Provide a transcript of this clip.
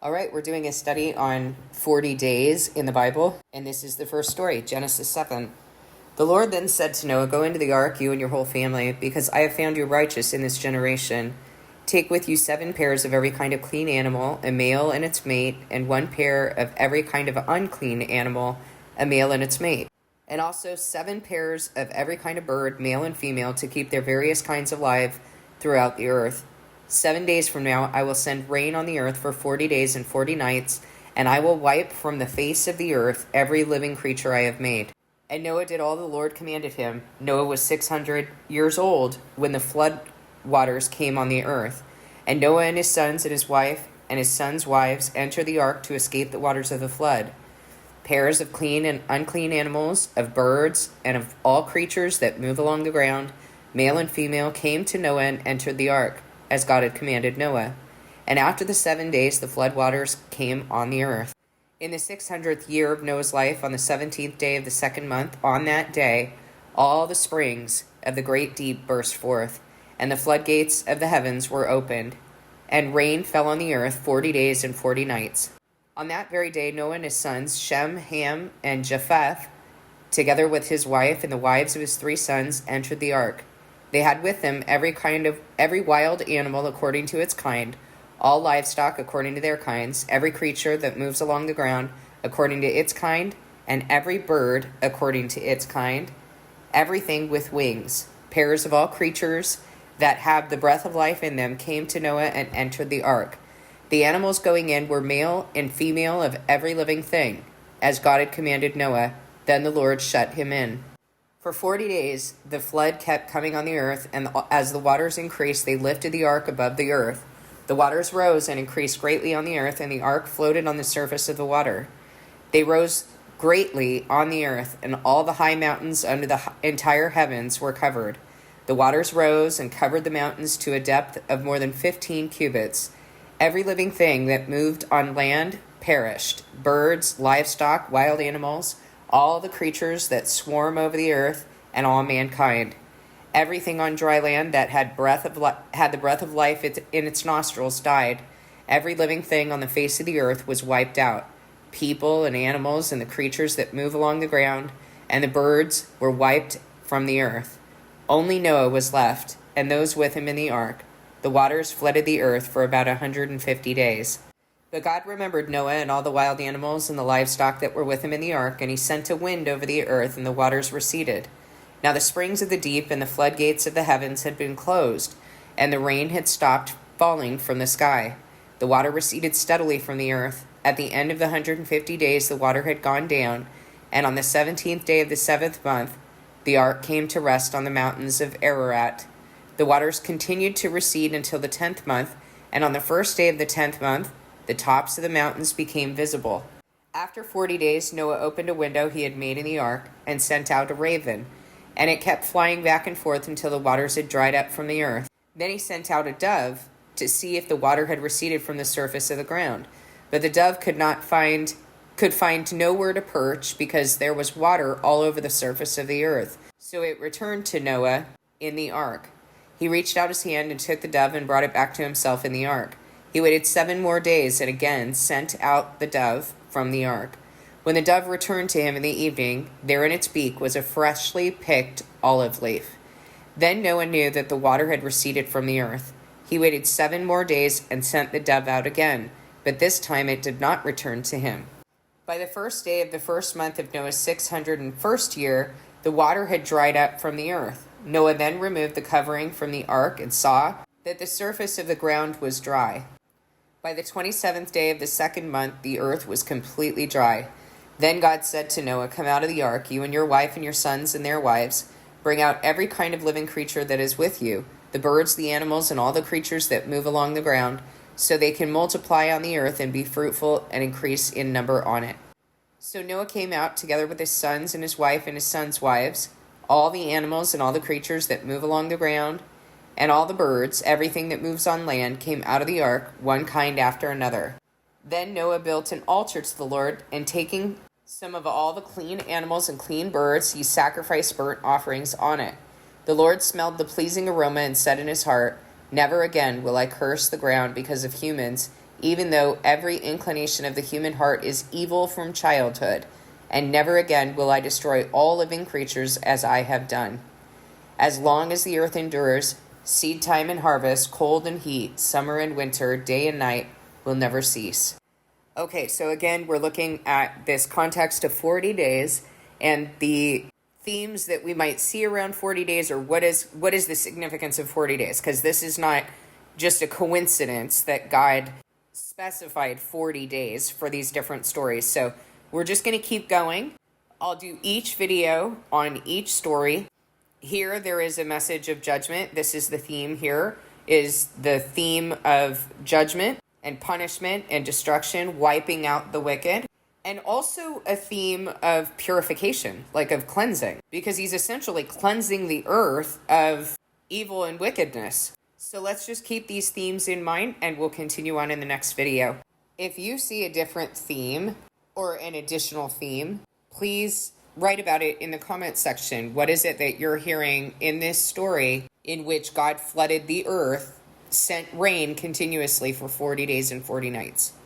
All right, we're doing a study on 40 days in the Bible, and this is the first story, Genesis 7. The Lord then said to Noah, "Go into the ark, you and your whole family, because I have found you righteous in this generation. Take with you 7 pairs of every kind of clean animal, a male and its mate, and 1 pair of every kind of unclean animal, a male and its mate. And also 7 pairs of every kind of bird, male and female, to keep their various kinds alive throughout the earth. 7 days from now I will send rain on the earth for 40 days and 40 nights, and I will wipe from the face of the earth every living creature I have made." And Noah did all the Lord commanded him. Noah was 600 years old when the flood waters came on the earth. And Noah and his sons and his wife and his sons' wives entered the ark to escape the waters of the flood. Pairs of clean and unclean animals, of birds, and of all creatures that move along the ground, male and female, came to Noah and entered the ark, as God had commanded Noah. And after the 7 days the flood waters came on the earth. In the 600th year of Noah's life, on the 17th day of the 2nd month, on that day, all the springs of the great deep burst forth, and the floodgates of the heavens were opened, and rain fell on the earth 40 days and 40 nights. On that very day Noah and his sons, Shem, Ham, and Japheth, together with his wife and the wives of his 3 sons, entered the ark. They had with them every wild animal according to its kind, all livestock according to their kinds, every creature that moves along the ground according to its kind, and every bird according to its kind, everything with wings. Pairs of all creatures that have the breath of life in them came to Noah and entered the ark. The animals going in were male and female of every living thing, as God had commanded Noah. Then the Lord shut him in. For 40 days the flood kept coming on the earth, and as the waters increased, they lifted the ark above the earth. The waters rose and increased greatly on the earth, and the ark floated on the surface of the water. They rose greatly on the earth, and all the high mountains under the entire heavens were covered. The waters rose and covered the mountains to a depth of more than 15 cubits. Every living thing that moved on land perished: birds, livestock, wild animals, all the creatures that swarm over the earth, and all mankind. Everything on dry land that had the breath of life in its nostrils died. Every living thing on the face of the earth was wiped out. People and animals and the creatures that move along the ground and the birds were wiped from the earth. Only Noah was left, and those with him in the ark. The waters flooded the earth for about 150 days. But God remembered Noah and all the wild animals and the livestock that were with him in the ark, and he sent a wind over the earth, and the waters receded. Now the springs of the deep and the floodgates of the heavens had been closed, and the rain had stopped falling from the sky. The water receded steadily from the earth. At the end of the 150 days the water had gone down, and on the 17th day of the 7th month the ark came to rest on the mountains of Ararat. The waters continued to recede until the 10th month, and on the first day of the 10th month the tops of the mountains became visible. After 40 days Noah opened a window he had made in the ark and sent out a raven, and it kept flying back and forth until the waters had dried up from the earth. Then he sent out a dove to see if the water had receded from the surface of the ground. But the dove could find nowhere to perch, because there was water all over the surface of the earth. So it returned to Noah in the ark. He reached out his hand and took the dove and brought it back to himself in the ark. He waited 7 more days and again sent out the dove from the ark. When the dove returned to him in the evening, there in its beak was a freshly picked olive leaf. Then Noah knew that the water had receded from the earth. He waited 7 more days and sent the dove out again, but this time it did not return to him. By the first day of the 1st month of Noah's 601st year, the water had dried up from the earth. Noah then removed the covering from the ark and saw that the surface of the ground was dry. By the 27th day of the 2nd month, the earth was completely dry. Then God said to Noah, "Come out of the ark, you and your wife and your sons and their wives. Bring out every kind of living creature that is with you, the birds, the animals, and all the creatures that move along the ground, so they can multiply on the earth and be fruitful and increase in number on it." So Noah came out together with his sons and his wife and his sons' wives, all the animals and all the creatures that move along the ground, and all the birds, everything that moves on land, came out of the ark, one kind after another. Then Noah built an altar to the Lord, and taking some of all the clean animals and clean birds, he sacrificed burnt offerings on it. The Lord smelled the pleasing aroma and said in his heart, "Never again will I curse the ground because of humans, even though every inclination of the human heart is evil from childhood, and never again will I destroy all living creatures as I have done. As long as the earth endures, seed time and harvest, cold and heat, summer and winter, day and night will never cease. Okay, so again, we're looking at this context of 40 days and the themes that we might see around 40 days, or what is the significance of 40 days? Because this is not just a coincidence that God specified 40 days for these different stories. So we're just going to keep going. I'll do each video on each story. Here there is a message of judgment. This is the theme here, is the theme of judgment and punishment and destruction, wiping out the wicked. And also a theme of purification, like of cleansing, because he's essentially cleansing the earth of evil and wickedness. So let's just keep these themes in mind, and we'll continue on in the next video. If you see a different theme or an additional theme, please write about it in the comments section. What is it that you're hearing in this story in which God flooded the earth, sent rain continuously for 40 days and 40 nights?